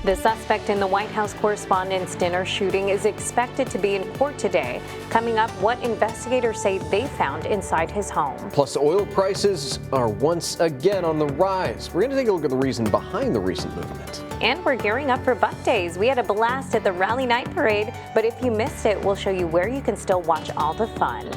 The suspect in the White House Correspondents' Dinner shooting is expected to be in court today. Coming up, what investigators say they found inside his home. Plus, oil prices are once again on the rise. We're going to take a look at the reason behind the recent movement. And we're gearing up for Buck Days. We had a blast at the Rally Night Parade, but if you missed it, we'll show you where you can still watch all the fun.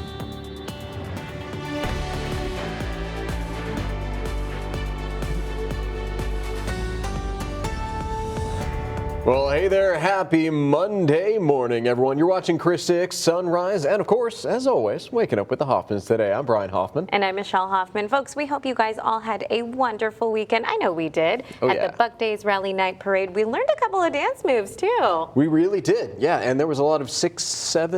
Well, hey there. Happy Monday morning, everyone. You're watching Chris 6 Sunrise, and of course, as always, waking up with the Hoffmans today. I'm Brian Hoffman. And I'm Michelle Hoffman. Folks, we hope you guys all had a wonderful weekend. I know we did. At the Buck Days Rally Night Parade, we learned a couple of dance moves, too. We really did, yeah. And there was a lot of 6-7,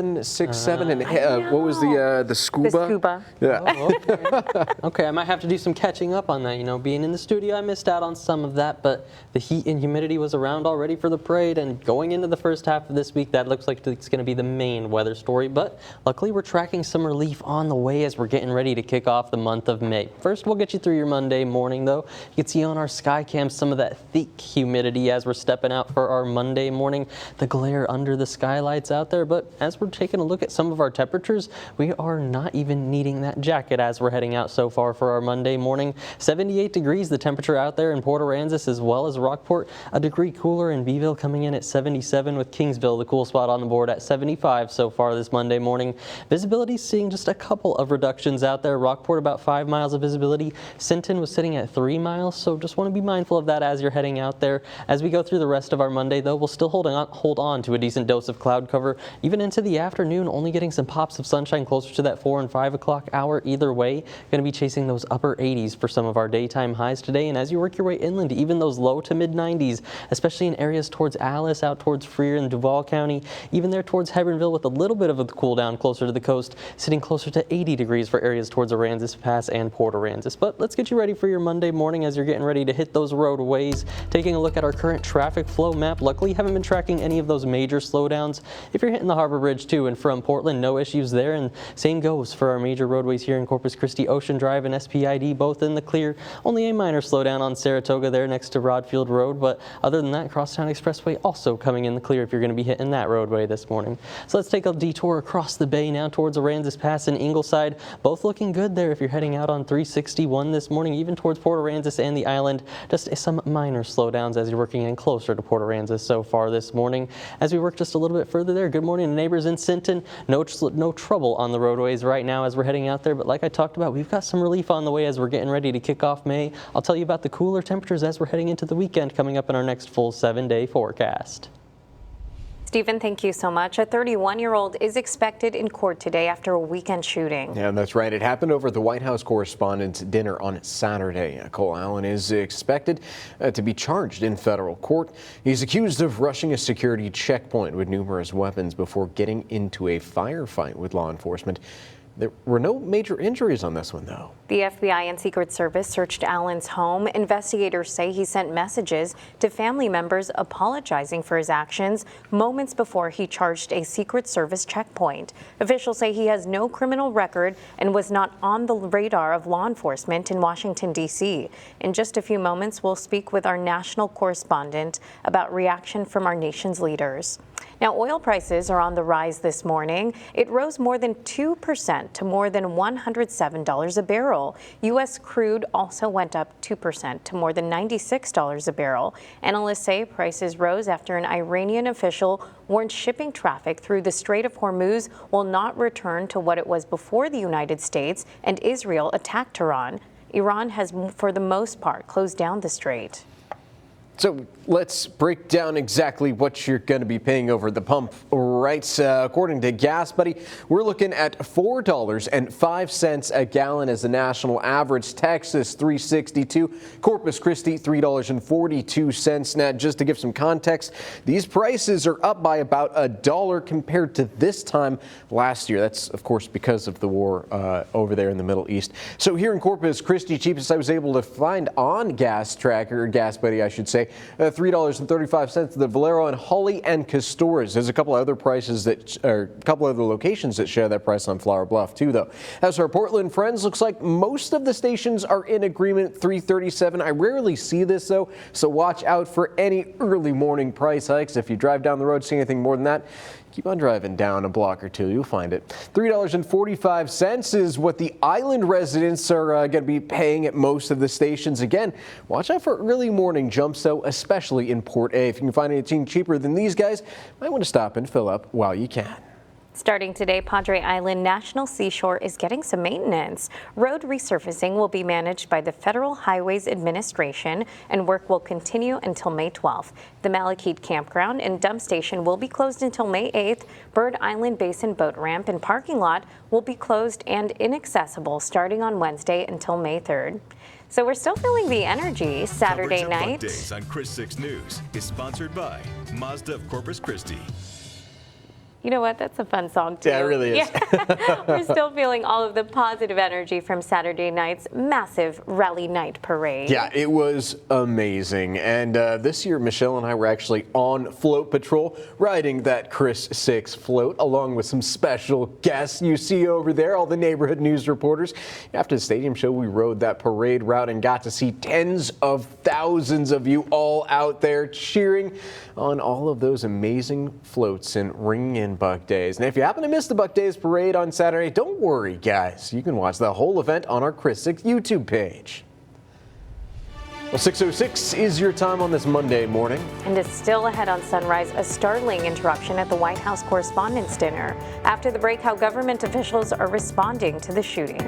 and what was the scuba? The scuba. Yeah. Oh, okay. Okay, I might have to do some catching up on that. You know, being in the studio, I missed out on some of that, but the heat and humidity was around already for the parade, and going into the first half of this week, that looks like it's going to be the main weather story, but luckily we're tracking some relief on the way as we're getting ready to kick off the month of May. First, we'll get you through your Monday morning, though. You can see on our sky cam some of that thick humidity as we're stepping out for our Monday morning, the glare under the skylights out there, but as we're taking a look at some of our temperatures, we are not even needing that jacket as we're heading out so far for our Monday morning. 78 degrees the temperature out there in Port Aransas as well as Rockport, a degree cooler in Beeville coming in at 77 with Kingsville, the cool spot on the board at 75 so far this Monday morning. Visibility seeing just a couple of reductions out there. Rockport about 5 miles of visibility. Sinton was sitting at 3 miles, so just want to be mindful of that as you're heading out there. As we go through the rest of our Monday, though, we'll still hold on to a decent dose of cloud cover even into the afternoon, only getting some pops of sunshine closer to that 4 and 5 o'clock hour either way. Going to be chasing those upper 80s for some of our daytime highs today, and as you work your way inland, even those low to mid 90s, especially in areas towards Alice, out towards Freer and Duval County, even there towards Hebronville with a little bit of a cool down closer to the coast, sitting closer to 80 degrees for areas towards Aransas Pass and Port Aransas. But let's get you ready for your Monday morning as you're getting ready to hit those roadways. Taking a look at our current traffic flow map, luckily haven't been tracking any of those major slowdowns. If you're hitting the Harbor Bridge to and from Portland, no issues there, and same goes for our major roadways here in Corpus Christi. Ocean Drive and SPID both in the clear. Only a minor slowdown on Saratoga there next to Rodfield Road, but other than that, Crosstown Expressway also coming in the clear if you're going to be hitting that roadway this morning. So let's take a detour across the bay now towards Aransas Pass and Ingleside. Both looking good there if you're heading out on 361 this morning, even towards Port Aransas and the island. Just some minor slowdowns as you're working in closer to Port Aransas so far this morning. As we work just a little bit further there, good morning to neighbors in Sinton. No trouble on the roadways right now as we're heading out there, but like I talked about, we've got some relief on the way as we're getting ready to kick off May. I'll tell you about the cooler temperatures as we're heading into the weekend coming up in our next full 7-day forecast. Stephen, thank you so much. A 31-year-old is expected in court today after a weekend shooting. Yeah, that's right. It happened over at the White House Correspondents' Dinner on Saturday. Cole Allen is expected to be charged in federal court. He's accused of rushing a security checkpoint with numerous weapons before getting into a firefight with law enforcement. There were no major injuries on this one, though. The FBI and Secret Service searched Allen's home. Investigators say he sent messages to family members apologizing for his actions moments before he charged a Secret Service checkpoint. Officials say he has no criminal record and was not on the radar of law enforcement in Washington, D.C. In just a few moments, we'll speak with our national correspondent about reaction from our nation's leaders. Now, oil prices are on the rise this morning. It rose more than 2% to more than $107 a barrel. U.S. crude also went up 2% to more than $96 a barrel. Analysts say prices rose after an Iranian official warned shipping traffic through the Strait of Hormuz will not return to what it was before the United States and Israel attacked Iran. Iran has, for the most part, closed down the strait. So let's break down exactly what you're going to be paying over the pump, right? According to Gas Buddy, we're looking at $4.05 a gallon as the national average. Texas, $3.62. Corpus Christi, $3.42. Now, just to give some context, these prices are up by about $1 compared to this time last year. That's, of course, because of the war over there in the Middle East. So here in Corpus Christi, cheapest I was able to find on Gas Tracker, Gas Buddy, I should say, $3.35 the Valero, and Holly and Castores. There's a couple other prices a couple other locations that share that price on Flower Bluff too, though. As for our Portland friends, looks like most of the stations are in agreement, $3.37. I rarely see this though, so watch out for any early morning price hikes. If you drive down the road, see anything more than that, keep on driving down a block or two. You'll find it. $3.45 is what the island residents are going to be paying at most of the stations. Again, watch out for early morning jumps, though, especially in Port A. If you can find anything cheaper than these guys, you might want to stop and fill up while you can. Starting today, Padre Island National Seashore is getting some maintenance. Road resurfacing will be managed by the Federal Highways Administration, and work will continue until May 12th. The Malachite Campground and Dump Station will be closed until May 8th. Bird Island Basin Boat Ramp and Parking Lot will be closed and inaccessible starting on Wednesday until May 3rd. So we're still feeling the energy Saturday Coverage of night. Buck Days on Chris 6 News is sponsored by Mazda of Corpus Christi. You know what? That's a fun song, too. Yeah, it really is. Yeah. We're still feeling all of the positive energy from Saturday night's massive Rally Night Parade. Yeah, it was amazing. And this year, Michelle and I were actually on Float Patrol, riding that Chris 6 float, along with some special guests you see over there, all the neighborhood news reporters. After the stadium show, we rode that parade route and got to see tens of thousands of you all out there cheering on all of those amazing floats and ringing in Buck Days. And if you happen to miss the Buck Days parade on Saturday, don't worry, guys. You can watch the whole event on our Chris 6 YouTube page. Well, 6:06 is your time on this Monday morning. And it's still ahead on Sunrise, a startling interruption at the White House Correspondents' Dinner. After the break, how government officials are responding to the shooting.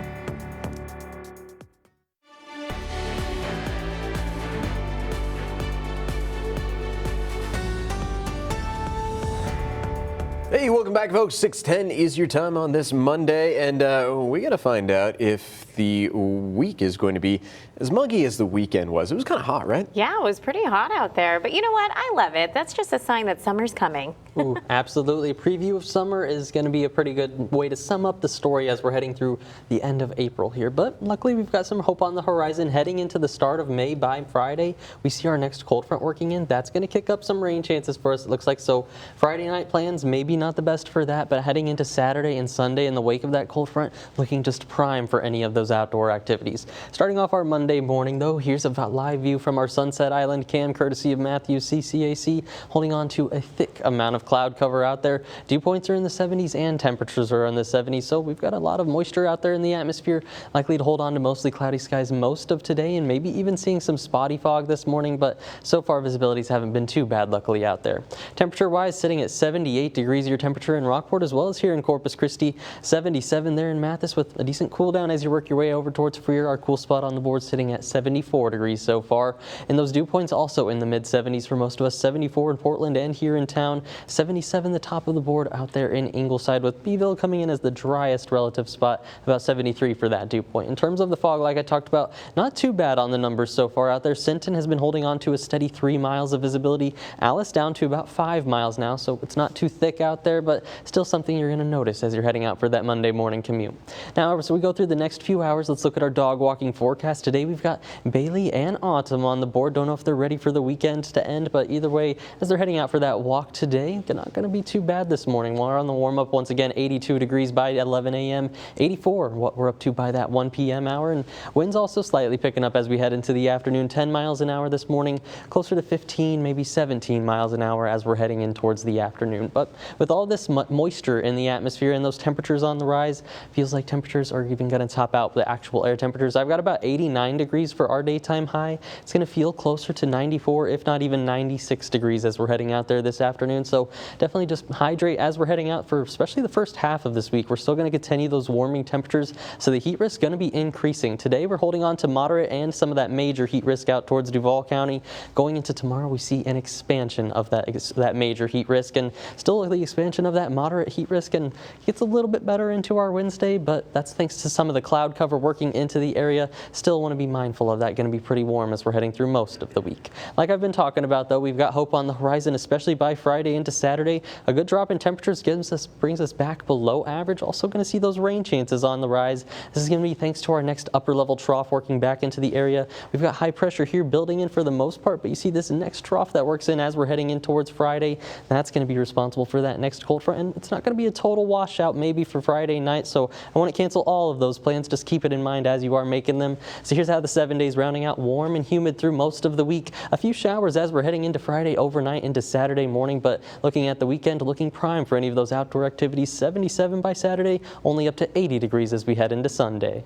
Hey, welcome back, folks. 6:10 is your time on this Monday, and we got to find out if the week is going to be as muggy as the weekend was. It was kind of hot, right? Yeah, it was pretty hot out there, but you know what? I love it. That's just a sign that summer's coming. Ooh, absolutely. A preview of summer is going to be a pretty good way to sum up the story as we're heading through the end of April here. But luckily, we've got some hope on the horizon. Heading into the start of May by Friday, we see our next cold front working in. That's going to kick up some rain chances for us, it looks like. So Friday night plans, maybe not the best for that, but heading into Saturday and Sunday in the wake of that cold front, looking just prime for any of those outdoor activities. Starting off our Monday morning, though, here's a live view from our Sunset Island cam, courtesy of Matthews CCAC, holding on to a thick amount of cloud cover out there. Dew points are in the 70s and temperatures are in the 70s, so we've got a lot of moisture out there in the atmosphere, likely to hold on to mostly cloudy skies most of today, and maybe even seeing some spotty fog this morning, but so far visibilities haven't been too bad, luckily, out there. Temperature-wise, sitting at 78 degrees your temperature in Rockport, as well as here in Corpus Christi, 77 there in Mathis, with a decent cool down as you work your way over towards Freer. Our cool spot on the board sitting at 74 degrees so far, and those dew points also in the mid-70s for most of us. 74 in Portland and here in town, 77 the top of the board out there in Ingleside, with Beeville coming in as the driest relative spot, about 73 for that dew point. In terms of the fog, like I talked about, not too bad on the numbers so far out there. Sinton has been holding on to a steady 3 miles of visibility. Alice down to about 5 miles now, so it's not too thick out there, but still something you're going to notice as you're heading out for that Monday morning commute. Now, so we go through the next few hours. Let's look at our dog walking forecast. Today we've got Bailey and Autumn on the board. Don't know if they're ready for the weekend to end, but either way, as they're heading out for that walk today, they're not going to be too bad this morning. We're on the warm-up once again, 82 degrees by 11 a.m., 84 what we're up to by that 1 p.m. hour, and winds also slightly picking up as we head into the afternoon. 10 miles an hour this morning, closer to 15, maybe 17 miles an hour as we're heading in towards the afternoon. But with all this moisture in the atmosphere and those temperatures on the rise, feels like temperatures are even going to top out the actual air temperatures. I've got about 89 degrees for our daytime high. It's going to feel closer to 94, if not even 96 degrees as we're heading out there this afternoon. So definitely just hydrate as we're heading out for especially the first half of this week. We're still going to continue those warming temperatures, so the heat risk is going to be increasing. Today we're holding on to moderate and some of that major heat risk out towards Duval County. Going into tomorrow, we see an expansion of that major heat risk, and still the expansion of that moderate heat risk, and gets a little bit better into our Wednesday, but that's thanks to some of the cloud cover cover working into the area. Still want to be mindful of that. Going to be pretty warm as we're heading through most of the week. Like I've been talking about, though, we've got hope on the horizon, especially by Friday into Saturday. A good drop in temperatures brings us back below average. Also going to see those rain chances on the rise. This is going to be thanks to our next upper level trough working back into the area. We've got high pressure here building in for the most part, but you see this next trough that works in as we're heading in towards Friday. That's going to be responsible for that next cold front, and it's not going to be a total washout maybe for Friday night, so I want to cancel all of those plans. Just keep it in mind as you are making them. So here's how the 7 days rounding out: warm and humid through most of the week. A few showers as we're heading into Friday overnight into Saturday morning, but looking at the weekend, looking prime for any of those outdoor activities. 77 by Saturday, only up to 80 degrees as we head into Sunday.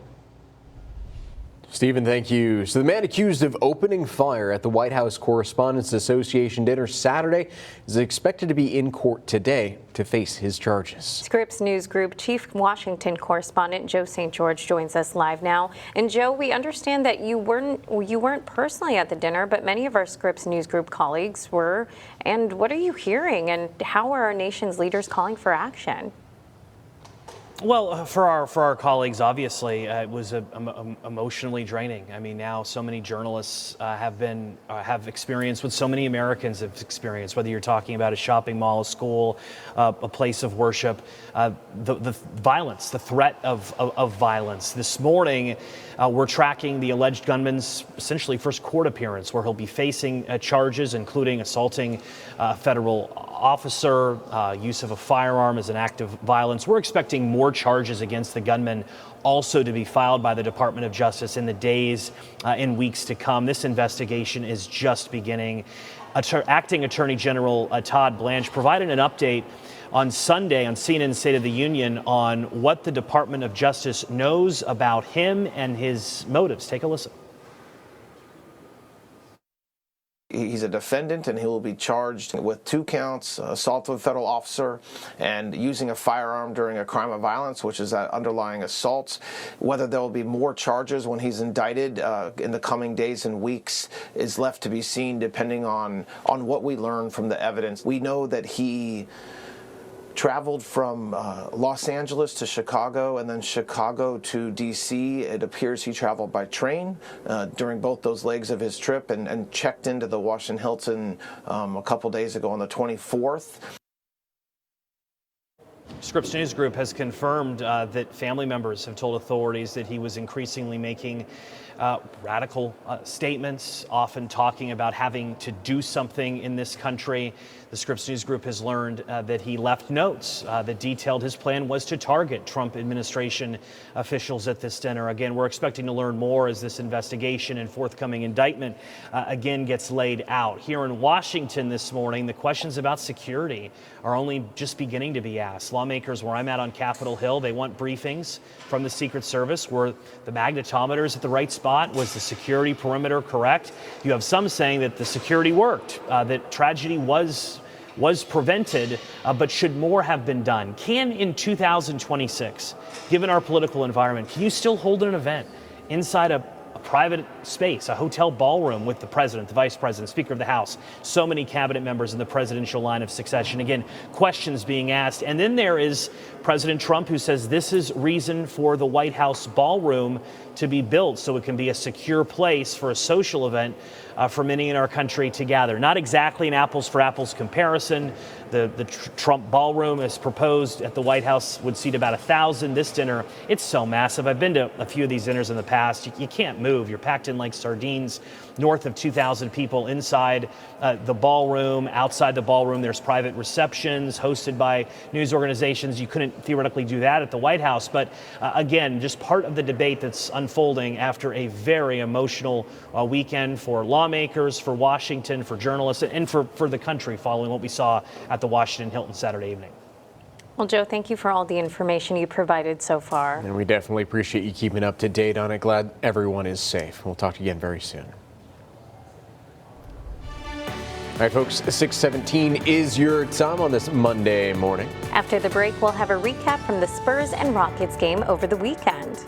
Stephen, thank you. So the man accused of opening fire at the White House Correspondents Association dinner Saturday is expected to be in court today to face his charges. Scripps News Group Chief Washington Correspondent Joe St. George joins us live now. And Joe, we understand that you weren't personally at the dinner, but many of our Scripps News Group colleagues were. And what are you hearing, and how are our nation's leaders calling for action? Well, for our colleagues, obviously, it was emotionally draining. I mean, now so many journalists have experienced what so many Americans have experienced. Whether you're talking about a shopping mall, a school, a place of worship, the violence, the threat of violence. This morning, we're tracking the alleged gunman's essentially first court appearance, where he'll be facing charges, including assaulting a federal officer, use of a firearm as an act of violence. We're expecting more charges against the gunman also to be filed by the Department of Justice in the days and weeks to come. This investigation is just beginning. Acting Attorney General Todd Blanche provided an update on Sunday on CNN's State of the Union on what the Department of Justice knows about him and his motives. Take a listen. He's a defendant, and he will be charged with 2 counts, assault of a federal officer and using a firearm during a crime of violence, which is that underlying assault. Whether there will be more charges when he's indicted in the coming days and weeks is left to be seen, depending on what we learn from the evidence. We know that he traveled from Los Angeles to Chicago and then Chicago to D.C. It appears he traveled by train during both those legs of his trip and checked into the Washington Hilton a couple days ago on the 24th. Scripps News Group has confirmed that family members have told authorities that he was increasingly making radical statements, often talking about having to do something in this country. The Scripps News Group has learned that he left notes that detailed his plan was to target Trump administration officials at this dinner. Again, we're expecting to learn more as this investigation and forthcoming indictment again gets laid out. Here in Washington this morning, the questions about security are only just beginning to be asked. Lawmakers where I'm at on Capitol Hill, they want briefings from the Secret Service. Were the magnetometers at the right spot? Was the security perimeter correct? You have some saying that the security worked, that tragedy was prevented, but should more have been done? Can in 2026, given our political environment, can you still hold an event inside a private space, a hotel ballroom with the president, the vice president, Speaker of the House, so many cabinet members in the presidential line of succession? Again, questions being asked. And then there is President Trump, who says this is reason for the White House ballroom to be built so it can be a secure place for a social event for many in our country to gather. Not exactly an apples for apples comparison. The Trump ballroom as proposed at the White House would seat about 1,000. This dinner, it's so massive. I've been to a few of these dinners in the past. You can't move. You're packed in like sardines. North of 2,000 people inside the ballroom. Outside the ballroom, there's private receptions hosted by news organizations. You couldn't theoretically do that at the White House. But again, just part of the debate that's unfolding after a very emotional weekend for lawmakers, for Washington, for journalists, and for the country following what we saw at the Washington Hilton Saturday evening. Well, Joe, thank you for all the information you provided so far. And we definitely appreciate you keeping up to date on it. Glad everyone is safe. We'll talk to you again very soon. All right, folks, 6:17 is your time on this Monday morning. After the break, we'll have a recap from the Spurs and Rockets game over the weekend.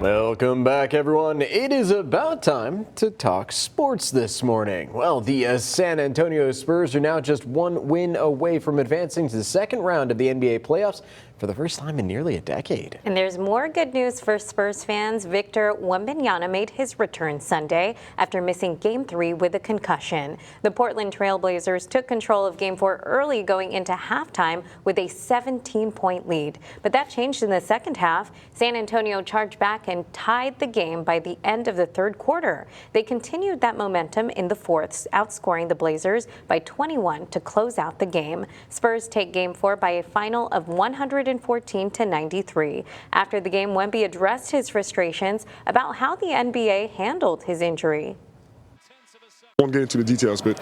Welcome back, everyone. It is about time to talk sports this morning. Well, the San Antonio Spurs are now just one win away from advancing to the second round of the NBA playoffs for the first time in nearly a decade. And there's more good news for Spurs fans. Victor Wembanyama made his return Sunday after missing Game 3 with a concussion. The Portland Trail Blazers took control of Game 4 early going into halftime with a 17-point lead. But that changed in the second half. San Antonio charged back and tied the game by the end of the third quarter. They continued that momentum in the fourth, outscoring the Blazers by 21 to close out the game. Spurs take Game 4 by a final of 114-93. After the game, Wemby addressed his frustrations about how the NBA handled his injury. I won't get into the details, but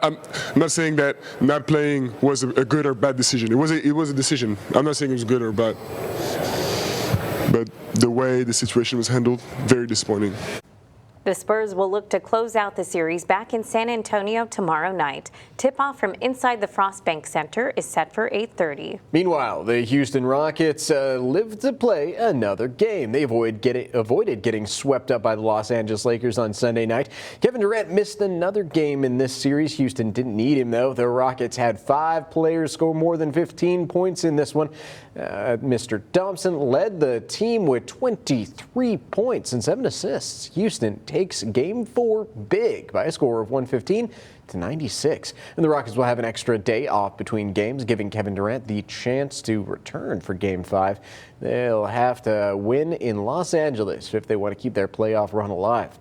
I'm not saying that not playing was a good or bad decision. It was a decision. I'm not saying it was good or bad, but the way the situation was handled, very disappointing. The Spurs will look to close out the series back in San Antonio tomorrow night. Tip-off from inside the Frostbank Center is set for 8:30. Meanwhile, the Houston Rockets live to play another game. They avoided getting swept up by the Los Angeles Lakers on Sunday night. Kevin Durant missed another game in this series. Houston didn't need him, though. The Rockets had 5 players score more than 15 points in this one. Mr. Thompson led the team with 23 points and 7 assists. Houston takes Game 4 big by a score of 115-96. And the Rockets will have an extra day off between games, giving Kevin Durant the chance to return for Game 5. They'll have to win in Los Angeles if they want to keep their playoff run alive.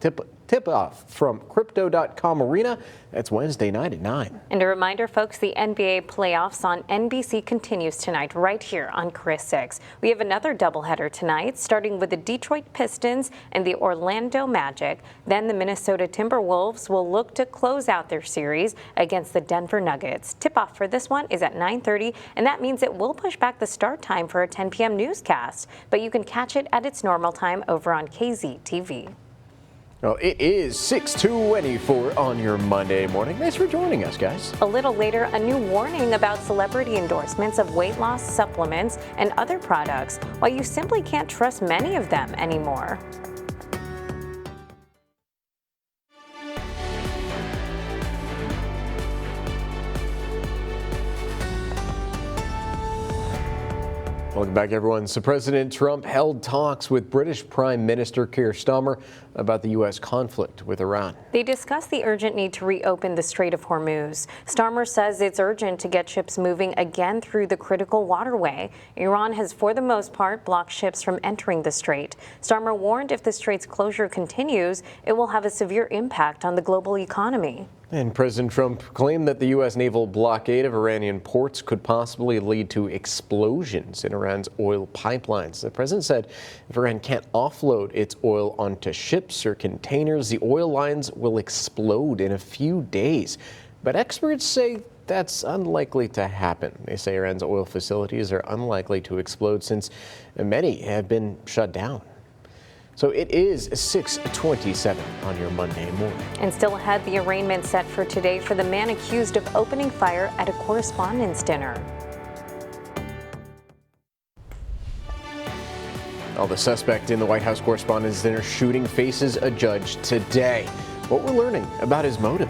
Tip-off from Crypto.com Arena. That's Wednesday night at 9. And a reminder, folks, the NBA playoffs on NBC continues tonight right here on Chris 6. We have another doubleheader tonight, starting with the Detroit Pistons and the Orlando Magic. Then the Minnesota Timberwolves will look to close out their series against the Denver Nuggets. Tip-off for this one is at 9:30, and that means it will push back the start time for a 10 p.m. newscast. But you can catch it at its normal time over on KZTV. Well, it is 6:24 on your Monday morning. Thanks for joining us, guys. A little later, a new warning about celebrity endorsements of weight loss supplements and other products, why you simply can't trust many of them anymore. Welcome back, everyone. So President Trump held talks with British Prime Minister Keir Starmer about the U.S. conflict with Iran. They discussed the urgent need to reopen the Strait of Hormuz. Starmer says it's urgent to get ships moving again through the critical waterway. Iran has, for the most part, blocked ships from entering the strait. Starmer warned if the strait's closure continues, it will have a severe impact on the global economy. And President Trump claimed that the U.S. naval blockade of Iranian ports could possibly lead to explosions in Iran's oil pipelines. The president said if Iran can't offload its oil onto ships or containers, the oil lines will explode in a few days. But experts say that's unlikely to happen. They say Iran's oil facilities are unlikely to explode since many have been shut down. So it is 6:27 on your Monday morning. And still ahead, the arraignment set for today for the man accused of opening fire at a correspondence dinner. The suspect in the White House Correspondents' Dinner shooting faces a judge today. What we're learning about his motive.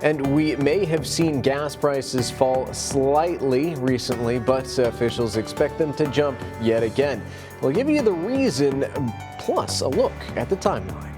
And we may have seen gas prices fall slightly recently, but officials expect them to jump yet again. We'll give you the reason, plus a look at the timeline.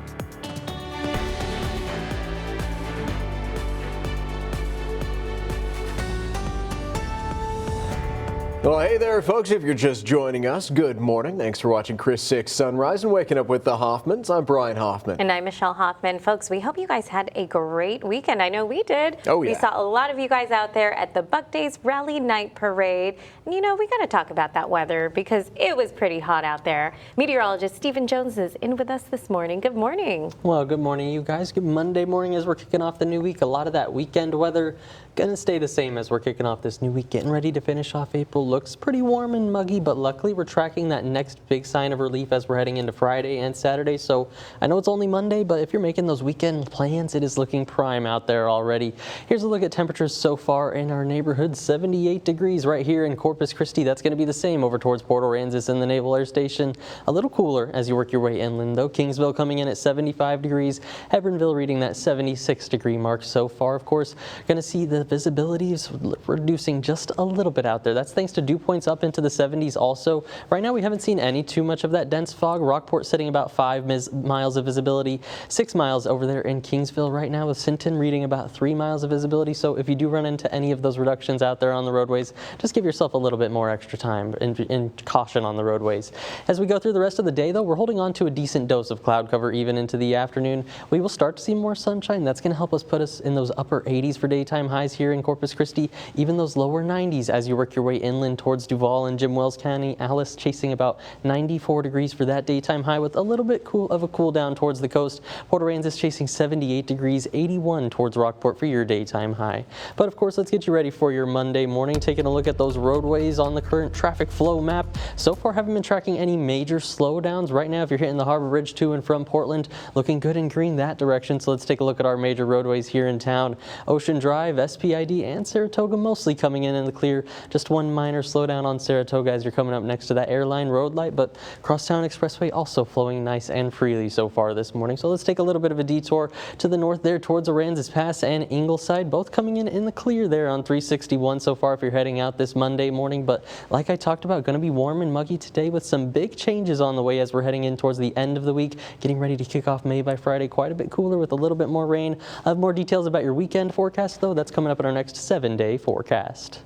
Well, hey there, folks. If you're just joining us, good morning. Thanks for watching Chris 6 Sunrise and waking up with the Hoffmans. I'm Brian Hoffman. And I'm Michelle Hoffman. Folks, we hope you guys had a great weekend. I know we did. Oh, yeah. We saw a lot of you guys out there at the Buck Days Rally Night Parade. And you know, we got to talk about that weather because it was pretty hot out there. Meteorologist Stephen Jones is in with us this morning. Good morning. Well, good morning, you guys. Good Monday morning as we're kicking off the new week. A lot of that weekend weather Gonna stay the same as we're kicking off this new week, getting ready to finish off April. Looks pretty warm and muggy, but luckily we're tracking that next big sign of relief as we're heading into Friday and Saturday. So I know it's only Monday, but if you're making those weekend plans, it is looking prime out there already. Here's a look at temperatures so far in our neighborhood. 78 degrees right here in Corpus Christi. That's going to be the same over towards Port Aransas and the Naval Air Station. A little cooler as you work your way inland, though. Kingsville coming in at 75 degrees. Hebronville reading that 76 degree mark so far. Of course, going to see the visibility is reducing just a little bit out there. That's thanks to dew points up into the 70s also. Right now we haven't seen any too much of that dense fog. Rockport sitting about 5 miles of visibility, 6 miles over there in Kingsville right now, with Sinton reading about 3 miles of visibility. So if you do run into any of those reductions out there on the roadways, just give yourself a little bit more extra time and caution on the roadways. As we go through the rest of the day though, we're holding on to a decent dose of cloud cover even into the afternoon. We will start to see more sunshine. That's going to help us put us in those upper 80s for daytime highs here in Corpus Christi, even those lower 90s as you work your way inland towards Duval and Jim Wells County. Alice chasing about 94 degrees for that daytime high, with a little bit of a cool down towards the coast. Port Aransas chasing 78 degrees, 81 towards Rockport for your daytime high. But of course, let's get you ready for your Monday morning, taking a look at those roadways on the current traffic flow map. So far, haven't been tracking any major slowdowns. Right now, if you're hitting the Harbor Bridge to and from Portland, looking good and green that direction. So let's take a look at our major roadways here in town. Ocean Drive, SPID, and Saratoga mostly coming in the clear. Just one minor slowdown on Saratoga as you're coming up next to that airline road light, but Crosstown Expressway also flowing nice and freely so far this morning. So let's take a little bit of a detour to the north there towards Aransas Pass and Ingleside, both coming in the clear there on 361 so far if you're heading out this Monday morning. But like I talked about, going to be warm and muggy today with some big changes on the way as we're heading in towards the end of the week, getting ready to kick off May by Friday. Quite a bit cooler with a little bit more rain. I have more details about your weekend forecast though. That's coming up in our next 7-day forecast.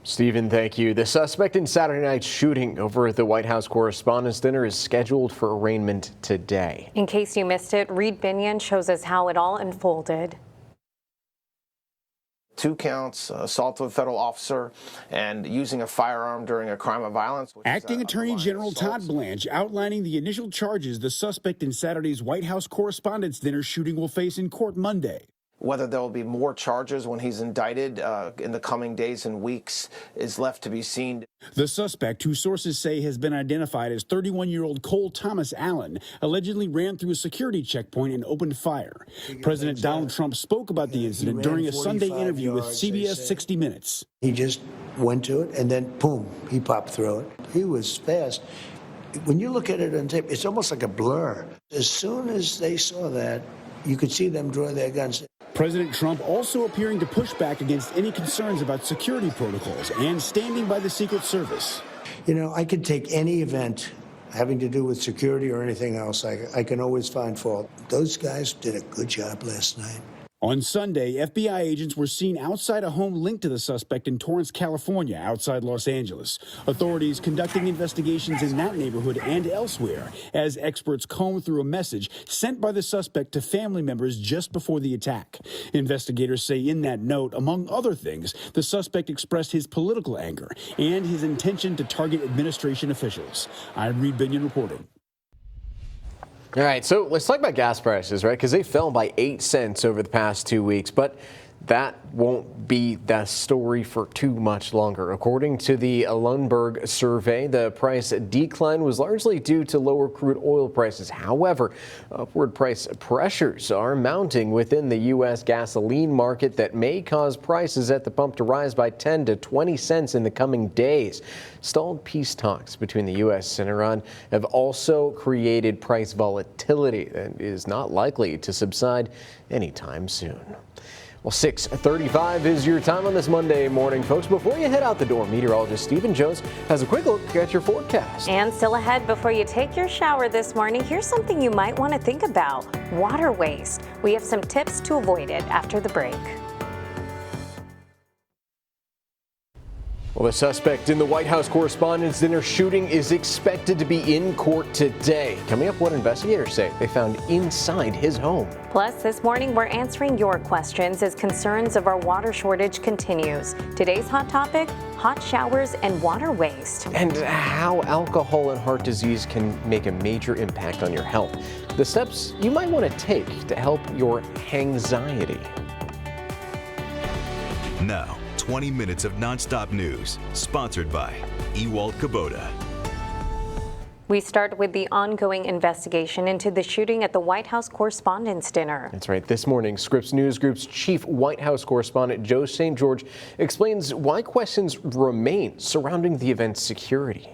Stephen, thank you. The suspect in Saturday night's shooting over at the White House Correspondents' Dinner is scheduled for arraignment today. In case you missed it, Reed Binion shows us how it all unfolded. 2 counts, assault of a federal officer, and using a firearm during a crime of violence. Acting Attorney General Todd Blanche outlining the initial charges the suspect in Saturday's White House Correspondents' Dinner shooting will face in court Monday. Whether there will be more charges when he's indicted in the coming days and weeks is left to be seen. The suspect, who sources say has been identified as 31-year-old Cole Thomas Allen, allegedly ran through a security checkpoint and opened fire. President Donald Trump spoke about the incident during a Sunday interview with CBS 60 Minutes. He just went to it, and then, boom, he popped through it. He was fast. When you look at it on tape, it's almost like a blur. As soon as they saw that, you could see them draw their guns. President Trump also appearing to push back against any concerns about security protocols and standing by the Secret Service. You know, I could take any event having to do with security or anything else. I can always find fault. Those guys did a good job last night. On Sunday, FBI agents were seen outside a home linked to the suspect in Torrance, California, outside Los Angeles. Authorities conducting investigations in that neighborhood and elsewhere as experts comb through a message sent by the suspect to family members just before the attack. Investigators say in that note, among other things, the suspect expressed his political anger and his intention to target administration officials. I'm Reed Binion reporting. All right, so let's talk about gas prices, right? Because they fell by 8 cents over the past 2 weeks, but that won't be the story for too much longer. According to the Lundberg survey, the price decline was largely due to lower crude oil prices. However, upward price pressures are mounting within the U.S. gasoline market that may cause prices at the pump to rise by 10 to 20 cents in the coming days. Stalled peace talks between the U.S. and Iran have also created price volatility that is not likely to subside anytime soon. Well, 6:35 is your time on this Monday morning, folks. Before you head out the door, meteorologist Stephen Jones has a quick look at your forecast. And still ahead, before you take your shower this morning, here's something you might want to think about: water waste. We have some tips to avoid it after the break. Well, the suspect in the White House Correspondents' Dinner shooting is expected to be in court today. Coming up, what investigators say they found inside his home. Plus, this morning, we're answering your questions as concerns of our water shortage continues. Today's hot topic: hot showers and water waste. And how alcohol and heart disease can make a major impact on your health. The steps you might want to take to help your anxiety. Now, 20 minutes of nonstop news, sponsored by Ewald Kubota. We start with the ongoing investigation into the shooting at the White House Correspondents' Dinner. That's right. This morning, Scripps News Group's chief White House correspondent Joe St. George explains why questions remain surrounding the event's security.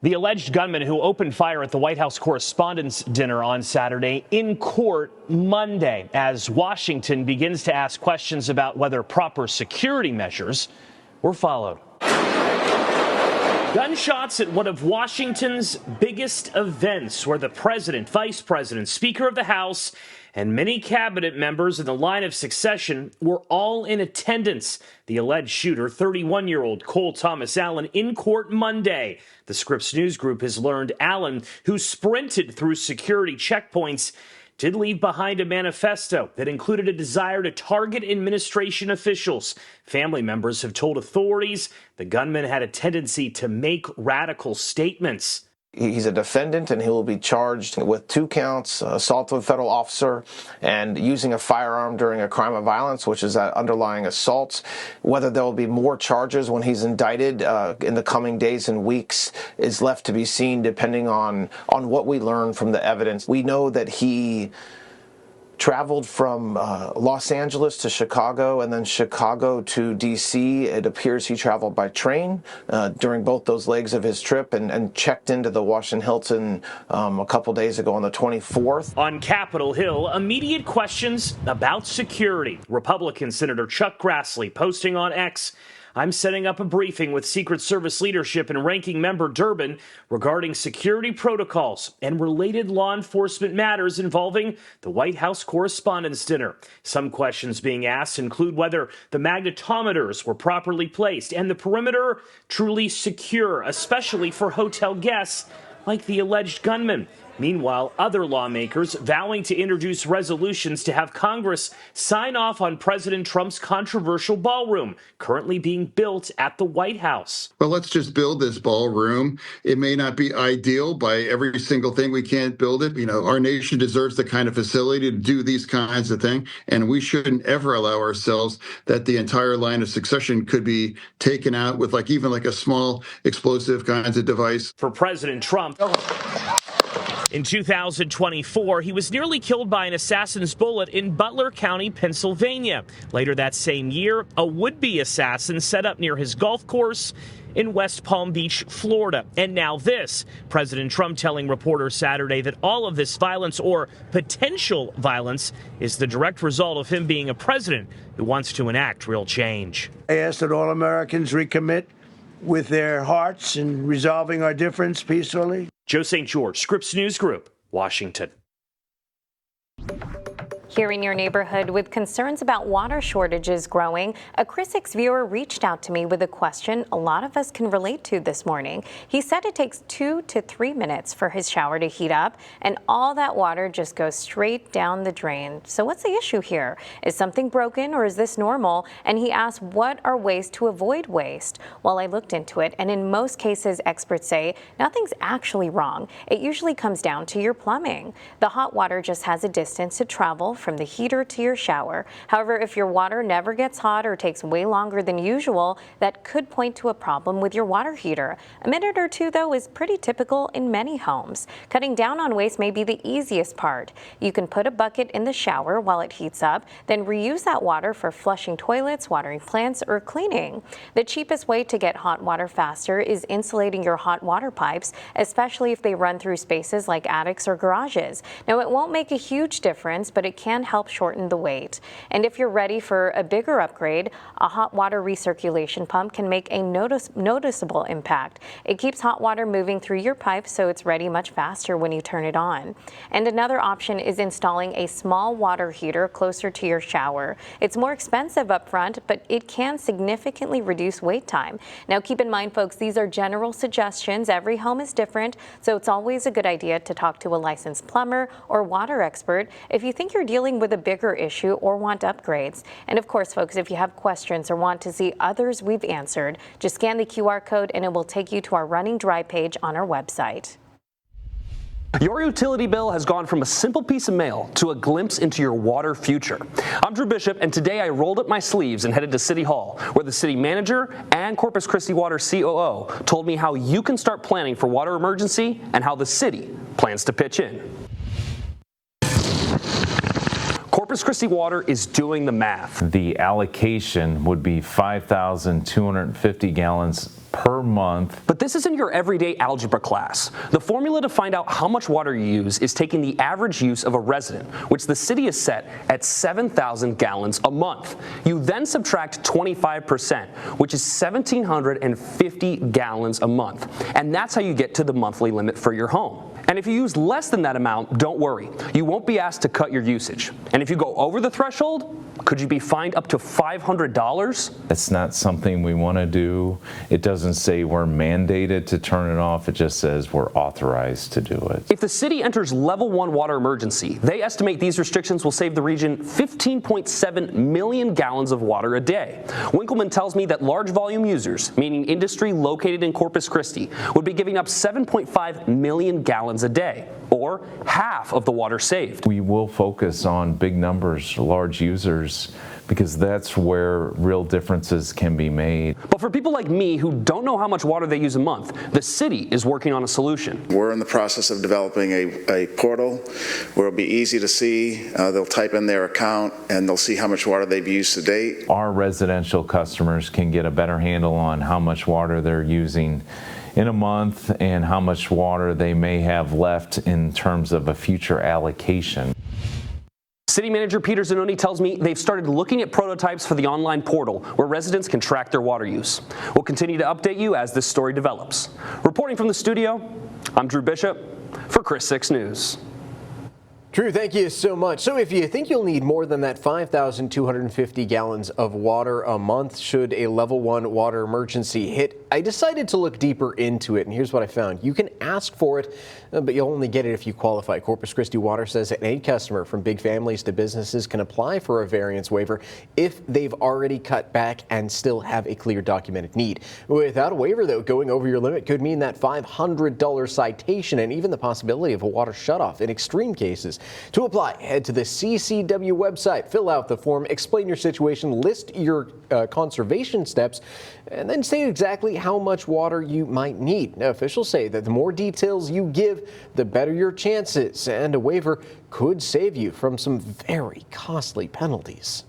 The alleged gunman who opened fire at the White House Correspondents' Dinner on Saturday in court Monday as Washington begins to ask questions about whether proper security measures were followed. Gunshots at one of Washington's biggest events, where the president, vice president, speaker of the House, and many cabinet members in the line of succession were all in attendance. The alleged shooter, 31-year-old Cole Thomas Allen, in court Monday. The Scripps News Group has learned Allen, who sprinted through security checkpoints, did leave behind a manifesto that included a desire to target administration officials. Family members have told authorities the gunman had a tendency to make radical statements. He's a defendant, and he will be charged with 2 counts, assault of a federal officer and using a firearm during a crime of violence, which is that underlying assault. Whether there will be more charges when he's indicted in the coming days and weeks is left to be seen, depending on what we learn from the evidence. We know that he traveled from Los Angeles to Chicago and then Chicago to D.C. It appears he traveled by train during both those legs of his trip and checked into the Washington Hilton a couple days ago on the 24th. On Capitol Hill, immediate questions about security. Republican Senator Chuck Grassley posting on X, "I'm setting up a briefing with Secret Service leadership and Ranking Member Durbin regarding security protocols and related law enforcement matters involving the White House Correspondents' Dinner." Some questions being asked include whether the magnetometers were properly placed and the perimeter truly secure, especially for hotel guests like the alleged gunman. Meanwhile, other lawmakers vowing to introduce resolutions to have Congress sign off on President Trump's controversial ballroom currently being built at the White House. Well, let's just build this ballroom. It may not be ideal by every single thing. We can't build it. You know, our nation deserves the kind of facility to do these kinds of things, and we shouldn't ever allow ourselves that the entire line of succession could be taken out with even a small explosive kinds of device. For President Trump, in 2024, he was nearly killed by an assassin's bullet in Butler County, Pennsylvania. Later that same year, a would-be assassin set up near his golf course in West Palm Beach, Florida. And now this, President Trump telling reporters Saturday that all of this violence, or potential violence, is the direct result of him being a president who wants to enact real change. I ask that all Americans recommit with their hearts in resolving our difference peacefully. Joe St. George, Scripps News Group, Washington. Here in your neighborhood, with concerns about water shortages growing, a Chris 6 viewer reached out to me with a question a lot of us can relate to this morning. He said it takes 2 to 3 minutes for his shower to heat up, and all that water just goes straight down the drain. So what's the issue here? Is something broken, or is this normal? And he asked, what are ways to avoid waste? Well, I looked into it, and in most cases, experts say nothing's actually wrong. It usually comes down to your plumbing. The hot water just has a distance to travel from the heater to your shower. However, if your water never gets hot or takes way longer than usual, that could point to a problem with your water heater. A minute or two, though, is pretty typical in many homes. Cutting down on waste may be the easiest part. You can put a bucket in the shower while it heats up, then reuse that water for flushing toilets, watering plants, or cleaning. The cheapest way to get hot water faster is insulating your hot water pipes, especially if they run through spaces like attics or garages. Now, it won't make a huge difference, but it can help shorten the wait. And if you're ready for a bigger upgrade, a hot water recirculation pump can make a noticeable impact. It keeps hot water moving through your pipe, so it's ready much faster when you turn it on. And another option is installing a small water heater closer to your shower. It's more expensive up front, but it can significantly reduce wait time. Now, keep in mind, folks, these are general suggestions. Every home is different, so it's always a good idea to talk to a licensed plumber or water expert if you think you're dealing with a bigger issue or want upgrades. And of course, folks, if you have questions or want to see others we've answered, just scan the QR code and it will take you to our Running Dry page on our website. Your utility bill has gone from a simple piece of mail to a glimpse into your water future. I'm Drew Bishop, and today I rolled up my sleeves and headed to City Hall, where the city manager and Corpus Christi Water COO told me how you can start planning for water emergency and how the city plans to pitch in. Corpus Christi Water is doing the math. The allocation would be 5,250 gallons per month. But this isn't your everyday algebra class. The formula to find out how much water you use is taking the average use of a resident, which the city has set at 7,000 gallons a month. You then subtract 25%, which is 1,750 gallons a month. And that's how you get to the monthly limit for your home. And if you use less than that amount, don't worry. You won't be asked to cut your usage. And if you go over the threshold, could you be fined up to $500? It's not something we want to do. It doesn't say we're mandated to turn it off. It just says we're authorized to do it. If the city enters level 1 water emergency, they estimate these restrictions will save the region 15.7 million gallons of water a day. Winkleman tells me that large volume users, meaning industry located in Corpus Christi, would be giving up 7.5 million gallons a day, or half of the water saved. We will focus on big numbers, large users, because that's where real differences can be made. But for people like me who don't know how much water they use a month, the city is working on a solution. We're in the process of developing a portal where it'll be easy to see. They'll type in their account and they'll see how much water they've used to date. Our residential customers can get a better handle on how much water they're using in a month and how much water they may have left in terms of a future allocation. City Manager Peter Zanoni tells me they've started looking at prototypes for the online portal where residents can track their water use. We'll continue to update you as this story develops. Reporting from the studio, I'm Drew Bishop for Chris 6 News. Drew, thank you so much. So if you think you'll need more than that 5,250 gallons of water a month should a level 1 water emergency hit, I decided to look deeper into it, and here's what I found. You can ask for it, but you'll only get it if you qualify. Corpus Christi Water says that any customer, from big families to businesses, can apply for a variance waiver if they've already cut back and still have a clear documented need. Without a waiver, though, going over your limit could mean that $500 citation and even the possibility of a water shutoff in extreme cases. To apply, head to the CCW website, fill out the form, explain your situation, list your conservation steps, and then state exactly how much water you might need. Now, officials say that the more details you give, the better your chances, and a waiver could save you from some very costly penalties.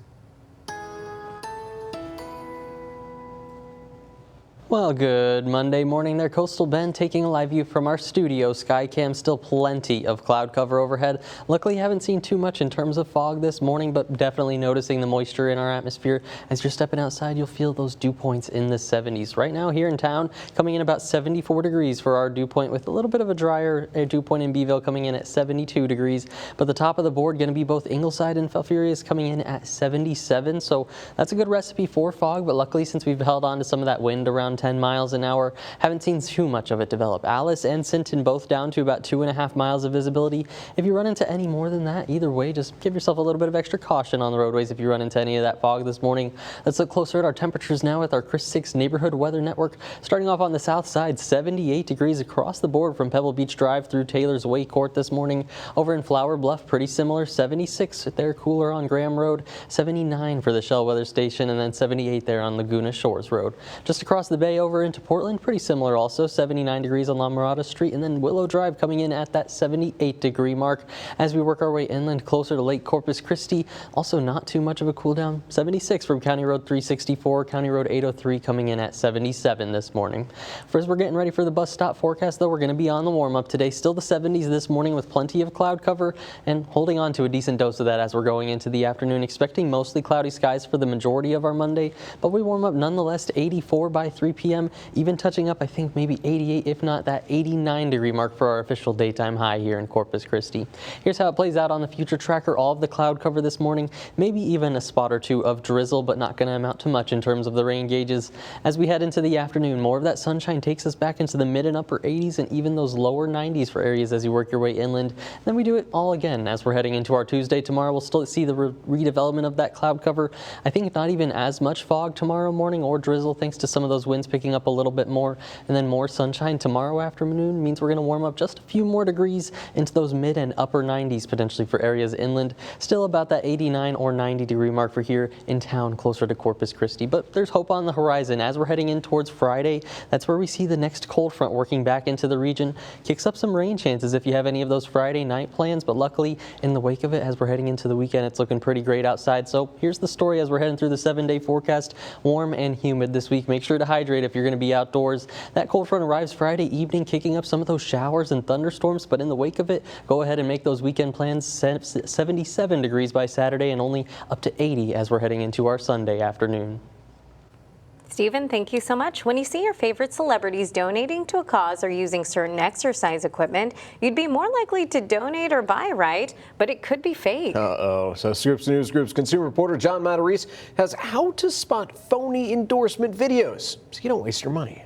Well, good Monday morning there, Coastal Bend, taking a live view from our studio. Skycam, still plenty of cloud cover overhead. Luckily, haven't seen too much in terms of fog this morning, but definitely noticing the moisture in our atmosphere. As you're stepping outside, you'll feel those dew points in the 70s. Right now here in town, coming in about 74 degrees for our dew point, with a little bit of a drier dew point in Beeville coming in at 72 degrees. But the top of the board going to be both Ingleside and Falfurrias coming in at 77. So that's a good recipe for fog, but luckily since we've held on to some of that wind around 10 miles an hour, haven't seen too much of it develop. Alice and Sinton both down to about 2.5 miles of visibility. If you run into any more than that, either way, just give yourself a little bit of extra caution on the roadways if you run into any of that fog this morning. Let's look closer at our temperatures now with our Chris 6 Neighborhood Weather Network. Starting off on the south side, 78 degrees across the board from Pebble Beach Drive through Taylor's Way Court this morning. Over in Flower Bluff, pretty similar, 76 there, cooler on Graham Road, 79 for the Shell Weather Station, and then 78 there on Laguna Shores Road. Just across the bay over into Portland, pretty similar also, 79 degrees on La Mirada Street, and then Willow Drive coming in at that 78 degree mark. As we work our way inland closer to Lake Corpus Christi, also not too much of a cool down, 76 from County Road 364, County Road 803 coming in at 77 this morning. First, we're getting ready for the bus stop forecast, though. We're going to be on the warm up today, still the 70s this morning with plenty of cloud cover and holding on to a decent dose of that as we're going into the afternoon, expecting mostly cloudy skies for the majority of our Monday, but we warm up nonetheless to 84 by 3 p.m. even touching up, I think, maybe 88, if not that 89 degree mark for our official daytime high here in Corpus Christi. Here's how it plays out on the future tracker. All of the cloud cover this morning, maybe even a spot or two of drizzle, but not going to amount to much in terms of the rain gauges. As we head into the afternoon, more of that sunshine takes us back into the mid and upper 80s and even those lower 90s for areas as you work your way inland. Then we do it all again as we're heading into our Tuesday. Tomorrow we'll still see the redevelopment of that cloud cover. I think not even as much fog tomorrow morning or drizzle thanks to some of those winds picking up a little bit more, and then more sunshine tomorrow afternoon means we're going to warm up just a few more degrees into those mid and upper 90s potentially for areas inland. Still about that 89 or 90 degree mark for here in town closer to Corpus Christi, but there's hope on the horizon as we're heading in towards Friday. That's where we see the next cold front working back into the region. Kicks up some rain chances if you have any of those Friday night plans, but luckily in the wake of it, as we're heading into the weekend, it's looking pretty great outside. So here's the story as we're heading through the 7-day forecast. Warm and humid this week. Make sure to hydrate if you're going to be outdoors. That cold front arrives Friday evening, kicking up some of those showers and thunderstorms, but in the wake of it, go ahead and make those weekend plans. 77 degrees by Saturday and only up to 80 as we're heading into our Sunday afternoon. Stephen, thank you so much. When you see your favorite celebrities donating to a cause or using certain exercise equipment, you'd be more likely to donate or buy, right? But it could be fake. Uh-oh. So Scripps News Group's consumer reporter John Matarese has how to spot phony endorsement videos so you don't waste your money.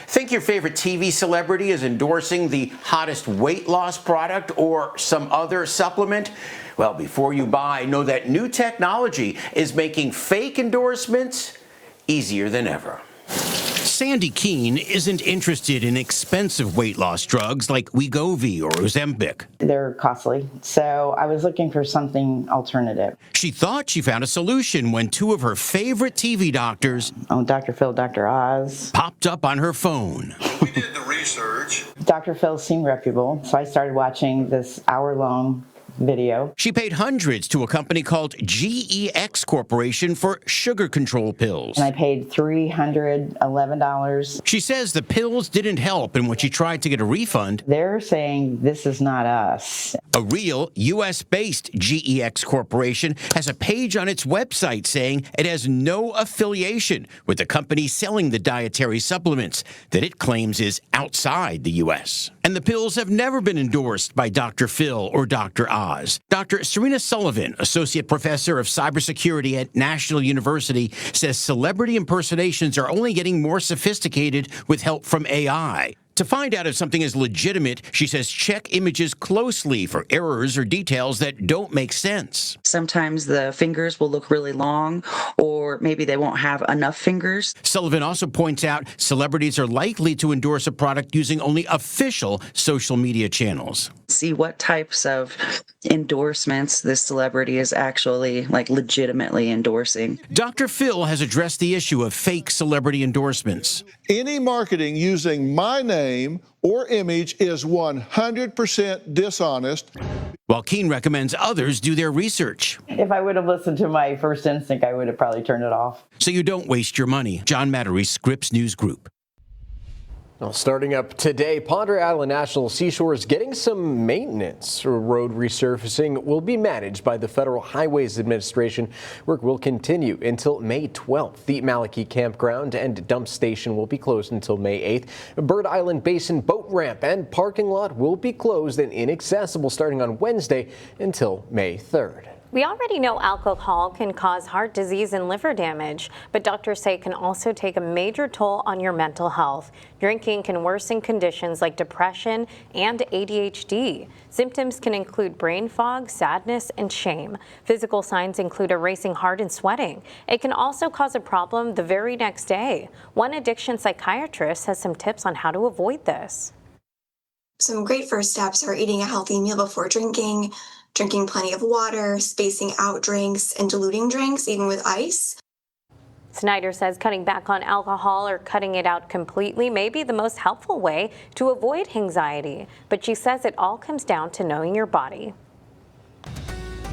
Think your favorite TV celebrity is endorsing the hottest weight loss product or some other supplement? Well, before you buy, know that new technology is making fake endorsements easier than ever. Sandy Keene isn't interested in expensive weight loss drugs like Wegovy or Ozempic. They're costly, so I was looking for something alternative. She thought she found a solution when two of her favorite TV doctors, Dr. Phil, Dr. Oz, popped up on her phone. We did the research. Dr. Phil seemed reputable, so I started watching this hour-long video. She paid hundreds to a company called GEX Corporation for sugar control pills. And I paid $311. She says the pills didn't help, and when she tried to get a refund, they're saying this is not us. A real U.S.-based GEX Corporation has a page on its website saying it has no affiliation with the company selling the dietary supplements that it claims is outside the U.S. And the pills have never been endorsed by Dr. Phil or Dr. Oz. Dr. Serena Sullivan, Associate Professor of Cybersecurity at National University, says celebrity impersonations are only getting more sophisticated with help from AI. To find out if something is legitimate, she says check images closely for errors or details that don't make sense. Sometimes the fingers will look really long, or maybe they won't have enough fingers. Sullivan also points out celebrities are likely to endorse a product using only official social media channels. See what types of endorsements this celebrity is actually legitimately endorsing. Dr. Phil has addressed the issue of fake celebrity endorsements. Any marketing using my name or image is 100% dishonest. While Keene recommends others do their research. If I would have listened to my first instinct, I would have probably turned it off. So you don't waste your money. John Matarese, Scripps News Group. Well, starting up today, Padre Island National Seashore is getting some maintenance. Road resurfacing will be managed by the Federal Highways Administration. Work will continue until May 12th. The Malachi Campground and Dump Station will be closed until May 8th. Bird Island Basin Boat Ramp and Parking Lot will be closed and inaccessible starting on Wednesday until May 3rd. We already know alcohol can cause heart disease and liver damage, but doctors say it can also take a major toll on your mental health. Drinking can worsen conditions like depression and ADHD. Symptoms can include brain fog, sadness, and shame. Physical signs include a racing heart and sweating. It can also cause a problem the very next day. One addiction psychiatrist has some tips on how to avoid this. Some great first steps are eating a healthy meal before drinking plenty of water, spacing out drinks, and diluting drinks, even with ice. Snyder says cutting back on alcohol or cutting it out completely may be the most helpful way to avoid anxiety, but she says it all comes down to knowing your body.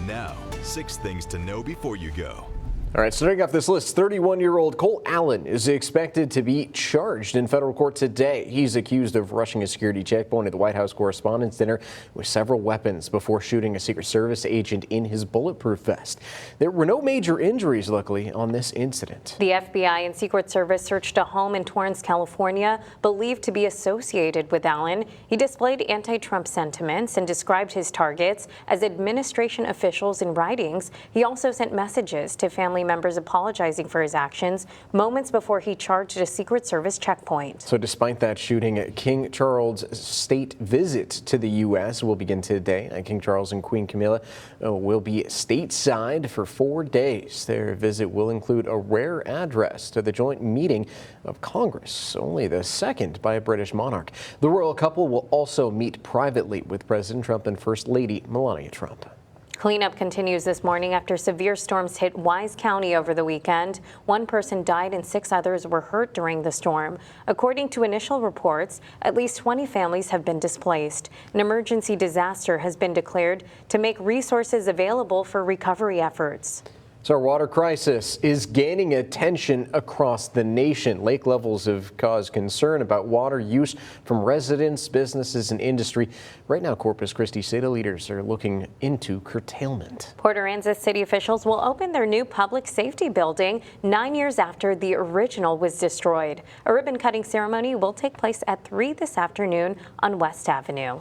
Now, 6 things to know before you go. All right, starting off this list, 31-year-old Cole Allen is expected to be charged in federal court today. He's accused of rushing a security checkpoint at the White House Correspondents' Dinner with several weapons before shooting a Secret Service agent in his bulletproof vest. There were no major injuries, luckily, on this incident. The FBI and Secret Service searched a home in Torrance, California, believed to be associated with Allen. He displayed anti-Trump sentiments and described his targets as administration officials in writings. He also sent messages to family members apologizing for his actions moments before he charged a Secret Service checkpoint. So despite that shooting, King Charles' state visit to the U.S. will begin today. King Charles and Queen Camilla will be stateside for 4 days. Their visit will include a rare address to the joint meeting of Congress, only the second by a British monarch. The royal couple will also meet privately with President Trump and First Lady Melania Trump. Cleanup continues this morning after severe storms hit Wise County over the weekend. 1 person died and 6 others were hurt during the storm. According to initial reports, at least 20 families have been displaced. An emergency disaster has been declared to make resources available for recovery efforts. So our water crisis is gaining attention across the nation. Lake levels have caused concern about water use from residents, businesses, and industry. Right now, Corpus Christi city leaders are looking into curtailment. Port Aransas city officials will open their new public safety building 9 years after the original was destroyed. A ribbon-cutting ceremony will take place at 3 this afternoon on West Avenue.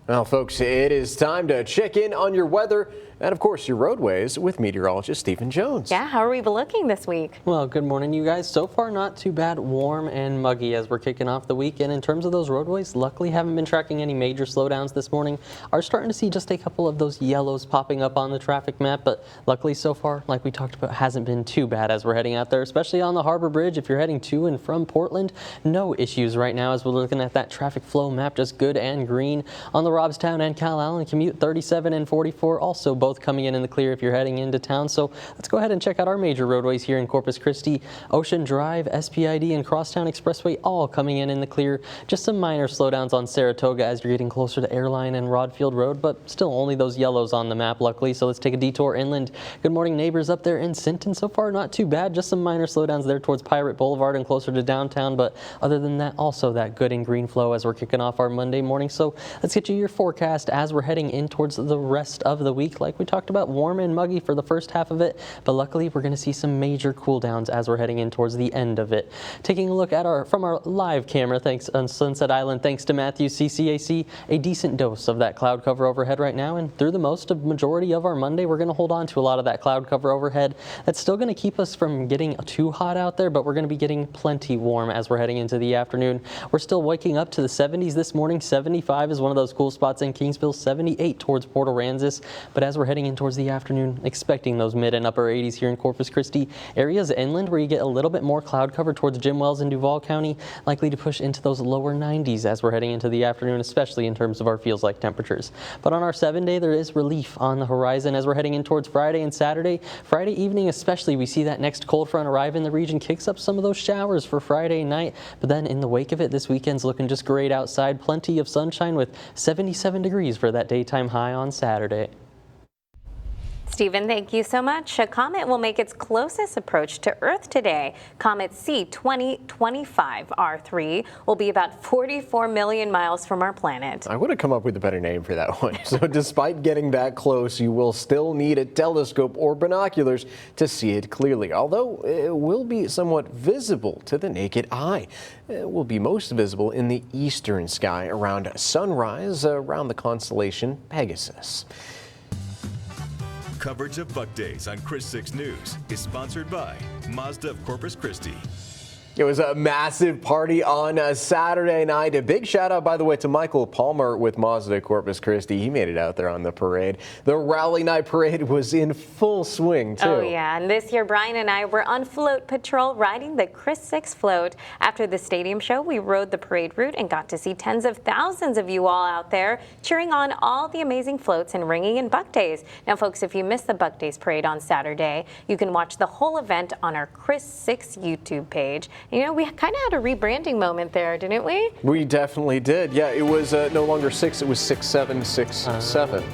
Well, folks, it is time to check in on your weather and, of course, your roadways with meteorologist Stephen Jones. Yeah, how are we looking this week? Well, good morning, you guys. So far, not too bad. Warm and muggy as we're kicking off the weekend. In terms of those roadways, luckily haven't been tracking any major slowdowns this morning. Are starting to see just a couple of those yellows popping up on the traffic map, but luckily so far, like we talked about, hasn't been too bad as we're heading out there, especially on the Harbor Bridge. If you're heading to and from Portland, no issues right now as we're looking at that traffic flow map, just good and green. On the Robstown and Calallen commute, 37 and 44, also both coming in the clear if you're heading into town. So let's go ahead and check out our major roadways here in Corpus Christi. Ocean Drive, SPID, and Crosstown Expressway all coming in the clear. Just some minor slowdowns on Saratoga as you're getting closer to Airline and Rodfield Road, but still only those yellows on the map, luckily. So let's take a detour inland. Good morning, neighbors up there in Sinton. So far, not too bad. Just some minor slowdowns there towards Pirate Boulevard and closer to downtown, but other than that, also that good and green flow as we're kicking off our Monday morning. So let's get you your forecast as we're heading in towards the rest of the week. Like we talked about, warm and muggy for the first half of it, but luckily we're going to see some major cool downs as we're heading in towards the end of it. Taking a look at from our live camera, thanks on Sunset Island, thanks to Matthews CCAC, a decent dose of that cloud cover overhead right now, and through the majority of our Monday, we're going to hold on to a lot of that cloud cover overhead. That's still going to keep us from getting too hot out there, but we're going to be getting plenty warm as we're heading into the afternoon. We're still waking up to the 70s this morning. 75 is one of those cool spots in Kingsville, 78 towards Port Aransas, but as we're heading in towards the afternoon, expecting those mid and upper 80s here in Corpus Christi. Areas inland where you get a little bit more cloud cover towards Jim Wells and Duval County, likely to push into those lower 90s as we're heading into the afternoon, especially in terms of our feels-like temperatures. But on our 7-day, there is relief on the horizon as we're heading in towards Friday and Saturday. Friday evening especially, we see that next cold front arrive in the region, kicks up some of those showers for Friday night, but then in the wake of it, this weekend's looking just great outside. Plenty of sunshine with 77 degrees for that daytime high on Saturday. Stephen, thank you so much. A comet will make its closest approach to Earth today. Comet C2025R3 will be about 44 million miles from our planet. I would have come up with a better name for that one. So despite getting that close, you will still need a telescope or binoculars to see it clearly, although it will be somewhat visible to the naked eye. It will be most visible in the eastern sky around sunrise around the constellation Pegasus. Coverage of Buck Days on Chris 6 News is sponsored by Mazda of Corpus Christi. It was a massive party on a Saturday night. A big shout out, by the way, to Michael Palmer with Mazda Corpus Christi. He made it out there on the parade. The Rally Night Parade was in full swing, too. Oh, yeah. And this year, Brian and I were on float patrol riding the Chris 6 float. After the stadium show, we rode the parade route and got to see tens of thousands of you all out there cheering on all the amazing floats and ringing in Buck Days. Now, folks, if you missed the Buck Days parade on Saturday, you can watch the whole event on our Chris 6 YouTube page. You know, we kind of had a rebranding moment there, didn't we? We definitely did. Yeah, it was no longer 6, it was 6767.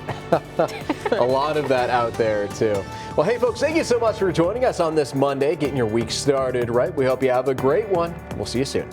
A lot of that out there, too. Well, hey, folks, thank you so much for joining us on this Monday, getting your week started right. We hope you have a great one. We'll see you soon.